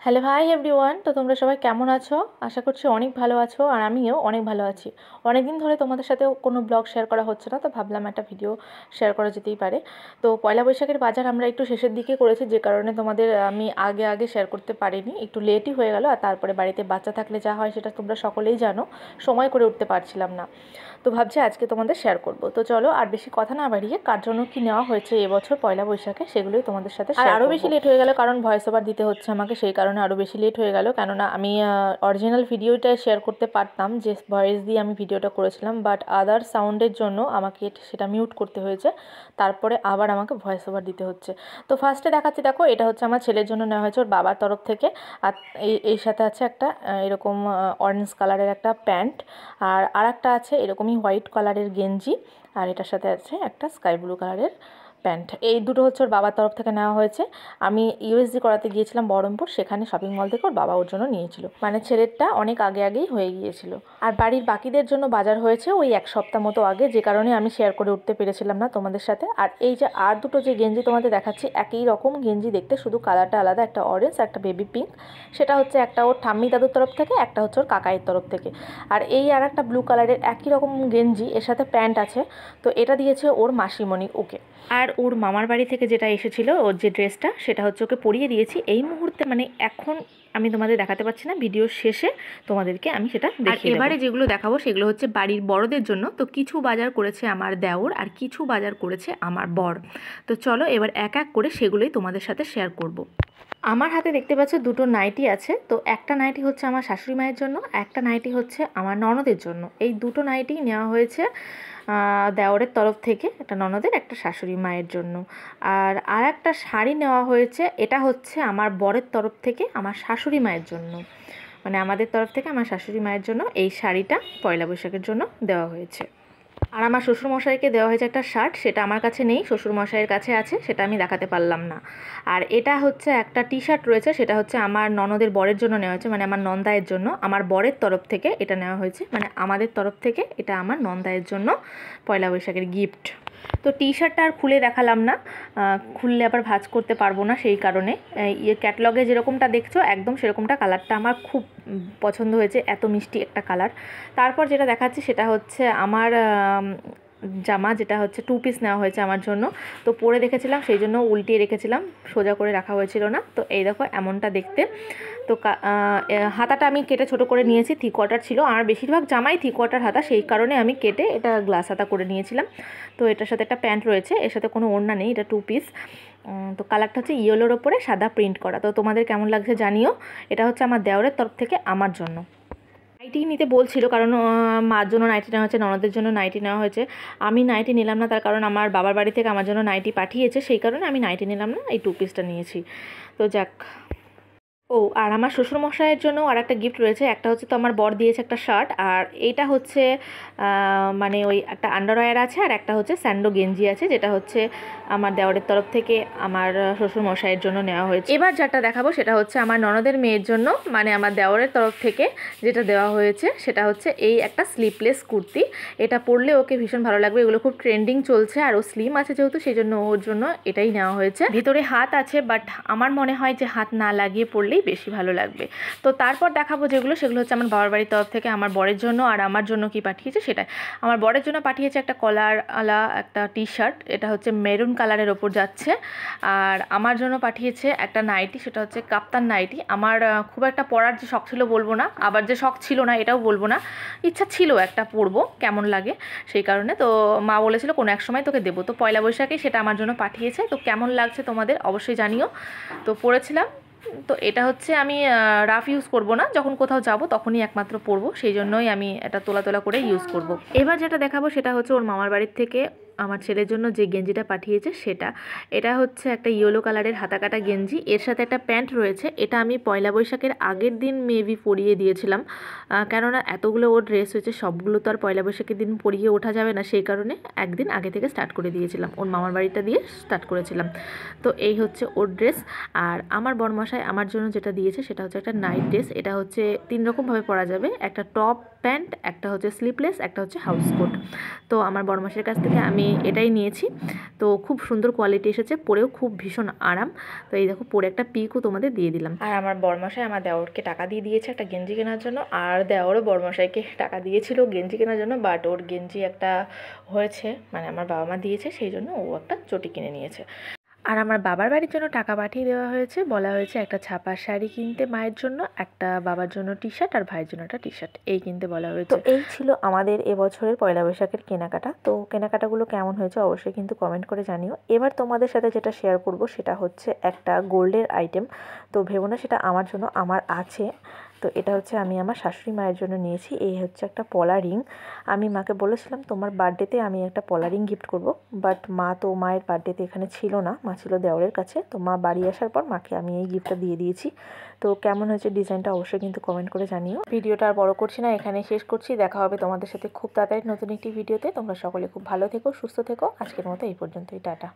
Hello hi everyone. তো তোমরা সবাই কেমন আছো? আশা করছি অনেক ভালো আছো, আর আমিও অনেক ভালো আছি। অনেক দিন ধরে তোমাদের সাথে কোনো ব্লগ শেয়ার করা হচ্ছে না, তো ভাবলাম একটা ভিডিও শেয়ার করা যেতেই পারে। তো পয়লা বৈশাখের বাজার আমরা একটু শেষের দিকে করেছি, যে কারণে তোমাদের আমি আগে শেয়ার করতে পারিনি, একটু লেটই হয়ে গেল। আর তারপরে বাড়িতে বাচ্চা থাকলে যা হয় সেটা তোমরা সকলেই জানো, সময় করে উঠতে পারছিলাম না। তো ভাবছি আজকে তোমাদের শেয়ার করব। তো চলো আর বেশি কথা না বাড়িয়ে কার জন্য কী নেওয়া হয়েছে এবছর পয়লা বৈশাখে সেগুলোই তোমাদের সাথে শেয়ার করব। আরও বেশি লেট হয়ে গেল কারণ ভয়েস ওভার দিতে হচ্ছে আমাকে, সেই কারণে আরও বেশি লেট হয়ে গেল। কেননা আমি অরিজিনাল ভিডিওটা শেয়ার করতে পারতাম, যে ভয়েস দিয়ে আমি ভিডিওটা করেছিলাম, বাট আদার সাউন্ডের জন্য আমাকে সেটা মিউট করতে হয়েছে, তারপরে আবার আমাকে ভয়েস ওভার দিতে হচ্ছে। তো ফার্স্টে দেখাচ্ছি, দেখো এটা হচ্ছে আমার ছেলের জন্য নেওয়া হয়েছে ওর বাবার তরফ থেকে। আর এই সাথে আছে একটা এরকম অরেঞ্জ কালারের একটা প্যান্ট, আর একটা আছে এরকমই হোয়াইট কালারের গেঞ্জি, আর এটার সাথে আছে একটা স্কাই ব্লু কালারের প্যান্ট। এই দুটো হচ্ছে ওর বাবার তরফ থেকে নেওয়া হয়েছে। আমি ইউএসজি করাতে গিয়েছিলাম বহরমপুর, সেখানে শপিং মল থেকে ওর বাবা ওর জন্য নিয়েছিল, মানে ছেলেরটা অনেক আগেই হয়ে গিয়েছিল। আর বাড়ির বাকিদের জন্য বাজার হয়েছে ওই এক সপ্তাহ মতো আগে, যে কারণে আমি শেয়ার করে উঠতে পেরেছিলাম না তোমাদের সাথে। আর এই যে আর দুটো যে গেঞ্জি তোমাদের দেখাচ্ছি, একই রকম গেঞ্জি দেখতে, শুধু কালারটা আলাদা, একটা অরেঞ্জ একটা বেবি পিঙ্ক। সেটা হচ্ছে একটা ওর ঠাম্মি দাদুর তরফ থেকে, একটা হচ্ছে ওর কাকাইয়ের তরফ থেকে। আর এই আর একটা ব্লু কালারের একই রকম গেঞ্জি, এর সাথে প্যান্ট আছে, তো এটা দিয়েছে ওর মাসিমণি ওকে। আর ওর মামার বাড়ি থেকে যেটা এসেছিলো ওর যে ড্রেসটা, সেটা হচ্ছে ওকে পরিয়ে দিয়েছি এই মুহূর্তে, মানে এখন আমি তোমাদের দেখাতে পারছি না, ভিডিওর শেষে তোমাদেরকে আমি সেটা দেখিয়ে দেব। এবারে যেগুলো দেখাবো সেগুলো হচ্ছে বাড়ির বড়দের জন্য। তো কিছু বাজার করেছে আমার দেওর, আর কিছু বাজার করেছে আমার বর। তো চলো এবার এক এক করে সেগুলোই তোমাদের সাথে শেয়ার করব। আমার হাতে দেখতে পাচ্ছ দুটো নাইটি আছে। তো একটা নাইটি হচ্ছে আমার শাশুড়ি মায়ের জন্য, একটা নাইটি হচ্ছে আমার ননদের জন্য। এই দুটো নাইটি নেওয়া হয়েছে দেওরের তরফ থেকে, একটা ননদের একটা শাশুড়ি মায়ের জন্য। আর একটা শাড়ি নেওয়া হয়েছে, এটা হচ্ছে আমার বরের তরফ থেকে আমার শাশুড়ি মায়ের জন্য, মানে আমাদের তরফ থেকে আমার শাশুড়ি মায়ের জন্য এই শাড়িটা পয়লা বৈশাখের জন্য দেওয়া হয়েছে। আর আমার শ্বশুরমশাইকে দেওয়া হয়েছে একটা শার্ট, সেটা আমার কাছে নেই, শ্বশুরমশাইয়ের কাছে আছে, সেটা আমি দেখাতে পারলাম না। আর এটা হচ্ছে একটা টি শার্ট রয়েছে, সেটা হচ্ছে আমার ননদের বরের জন্য নেওয়া হয়েছে, মানে আমার নন্দায়ের জন্য। আমার বরের তরফ থেকে এটা নেওয়া হয়েছে, মানে আমাদের তরফ থেকে এটা আমার নন্দায়ের জন্য পয়লা বৈশাখের গিফট। তো টি শার্টটা আর খুলে দেখালাম না, খুললে আবার ভাঁজ করতে পারবো না, সেই কারণে ক্যাটলগে যেরকমটা দেখছো একদম সেরকমটা, কালারটা আমার খুব পছন্দ হয়েছে, এত মিষ্টি একটা কালার। তারপর যেটা দেখাচ্ছি সেটা হচ্ছে আমার জামা, যেটা হচ্ছে 2 পিস নেওয়া হয়েছে আমার জন্য। তো পরে দেখেছিলাম সেই জন্য উল্টিয়ে রেখেছিলাম, সোজা করে রাখা হয়েছিল না। তো এই দেখো এমনটা দেখতে। তো হাতাটা আমি কেটে ছোট করে নিয়েছি, 3/4 ছিল, আর বেশিরভাগ জামাই 3/4 হাতা, সেই কারণে আমি কেটে এটা গ্লাস হাতা করে নিয়েছিলাম। তো এটার সাথে একটা প্যান্ট রয়েছে, এর সাথে কোনো ওড়না নেই, এটা 2 পিস। তো কালারটা হচ্ছে ইয়েলোর ওপরে সাদা প্রিন্ট করা। তো তোমাদের কেমন লাগছে জানিও। এটা হচ্ছে আমার দেওরের তরফ থেকে আমার জন্য। নাইটি নিতে বলছিল, কারণ মার জন্য নাইটি নেওয়া হয়েছে, ননদের জন্য নাইটি নেওয়া হয়েছে। আমি নাইটি নিলাম না, তার কারণ আমার বাবার বাড়ি থেকে আমার জন্য নাইটি পাঠিয়েছে, সেই কারণে আমি নাইটি নিলাম না, এই 2 পিসটা নিয়েছি। তো যাক। আর আমার শ্বশুরমশাইয়ের জন্য আর একটা গিফট রয়েছে, একটা হচ্ছে তো আমার বর দিয়েছে একটা শার্ট, আর এইটা হচ্ছে মানে ওই একটা আন্ডারওয়্যার আছে, আর একটা হচ্ছে স্যান্ডো গেঞ্জি আছে, যেটা হচ্ছে আমার দেওয়ারের তরফ থেকে আমার শ্বশুরমশাইয়ের জন্য নেওয়া হয়েছে। এবার যেটা দেখাবো সেটা হচ্ছে আমার ননদের মেয়ের জন্য, মানে আমার দেওয়ারের তরফ থেকে যেটা দেওয়া হয়েছে সেটা হচ্ছে এই একটা স্লিপলেস কুর্তি। এটা পরলে ওকে ভীষণ ভালো লাগবে, এগুলো খুব ট্রেন্ডিং চলছে, আর ও স্লিম আছে যেহেতু, সেই জন্য ওর জন্য এটাই নেওয়া হয়েছে। ভিতরে হাত আছে, বাট আমার মনে হয় যে হাত না লাগিয়ে পরলেই বেশি ভালো লাগবে। তো তারপর দেখাবো যেগুলো, সেগুলো হচ্ছে আমার বাবার বাড়ির তরফ থেকে আমার বরের জন্য। আর আমার জন্য কি পাঠিয়েছে সেটা, আমার বরের জন্য পাঠিয়েছে একটা কলারওয়ালা একটা টি শার্ট, এটা হচ্ছে মেরুন কালারের ওপর যাচ্ছে। আর আমার জন্য পাঠিয়েছে একটা নাইটি, সেটা হচ্ছে কাপ্তান নাইটি। আমার খুব একটা পরার যে শখ ছিল বলবো না, আবার যে শখ ছিল না এটাও বলবো না, ইচ্ছা ছিল একটা পরবো কেমন লাগে, সেই কারণে। তো মা বলেছিল কোনো এক সময় তোকে দেবো, তো পয়লা বৈশাখে সেটা আমার জন্য পাঠিয়েছে। তো কেমন লাগছে তোমাদের অবশ্যই জানিও। তো পরেছিলাম। তো এটা হচ্ছে আমি রাফ ইউজ করব না, যখন কোথাও যাব তখনই একমাত্র পরবো, সেই জন্যই আমি এটা তোলা করে ইউজ করব। এবার যেটা দেখাবো সেটা হচ্ছে ওর মামার বাড়ির থেকে আমার ছেলের জন্য যে গেঞ্জিটা পাঠিয়েছে সেটা। এটা হচ্ছে একটা ইয়েলো কালারের হাতাকাটা গেঞ্জি, এর সাথে একটা প্যান্ট রয়েছে। এটা আমি পয়লা বৈশাখের আগের দিন মেবি পরিয়ে দিয়েছিলাম, কেননা এতগুলো ওর ড্রেস হয়েছে, সবগুলো তো আর পয়লা বৈশাখের দিন পরিয়ে ওঠা যাবে না, সেই কারণে একদিন আগে থেকে স্টার্ট করে দিয়েছিলাম, ওর মামার বাড়িটা দিয়ে স্টার্ট করেছিলাম। তো এই হচ্ছে ওর ড্রেস। আর আমার বরমশাই আমার জন্য যেটা দিয়েছে সেটা হচ্ছে একটা নাইট ড্রেস। এটা হচ্ছে 3 রকমভাবে পরা যাবে, একটা টপ প্যান্ট, একটা হচ্ছে স্লিপলেস, একটা হচ্ছে হাউস কোট। তো আমার বরমশাইয়ের কাছ থেকে আমি এটাই নিয়েছি। তো খুব সুন্দর কোয়ালিটি এসেছে, পরেও খুব ভীষণ আরাম। তো এই দেখো পরে একটা পিকও তোমাদের দিয়ে দিলাম। আর আমার বরমশাই আমার দেওরকে টাকা দিয়ে দিয়েছে একটা গেঞ্জি কেনার জন্য, আর দেওরও বরমশাইকে টাকা দিয়েছিল গেঞ্জি কেনার জন্য, বাট ওর গেঞ্জি একটা হয়েছে, মানে আমার বাবা মা দিয়েছে, সেই জন্য ও একটা চটি কিনে নিয়েছে। আর আমার বাবার বাড়ির জন্য টাকা পাঠিয়ে দেওয়া হয়েছে, বলা হয়েছে একটা ছাপা শাড়ি কিনতে মায়ের জন্য, একটা বাবার জন্য টি শার্ট, আর ভাইয়ের জন্য একটা টি শার্ট এই কিনতে বলা হয়েছে। তো এই ছিল আমাদের এবছরের পয়লা বৈশাখের কেনাকাটা। তো কেনাকাটাগুলো কেমন হয়েছে অবশ্যই কিন্তু কমেন্ট করে জানিও। এবার তোমাদের সাথে যেটা শেয়ার করব সেটা হচ্ছে একটা গোল্ডের আইটেম। তো ভেবো না সেটা আমার জন্য, আমার আছে। তো এটা হচ্ছে আমি আমার শাশুড়ি মায়ের জন্য নিয়েছি। এই হচ্ছে একটা পলা রিং। আমি মাকে বলেছিলাম তোমার বার্থডেতে আমি একটা পলা রিং গিফট করব, বাট মা তো মায়ের বার্থডেতে এখানে ছিল না, মা ছিল দেওরের কাছে। তো মা বাড়ি আসার পর মাকে আমি এই গিফটটা দিয়ে দিয়েছি। তো কেমন হয়েছে ডিজাইনটা অবশ্যই কিন্তু কমেন্ট করে জানিও। ভিডিওটা আর বড় করছি না, এখানেই শেষ করছি। দেখা হবে তোমাদের সাথে খুব তাড়াতাড়ি নতুন একটি ভিডিওতে। তোমরা সকলে খুব ভালো থেকো, সুস্থ থেকো। আজকের মতো এই পর্যন্তই, টাটা।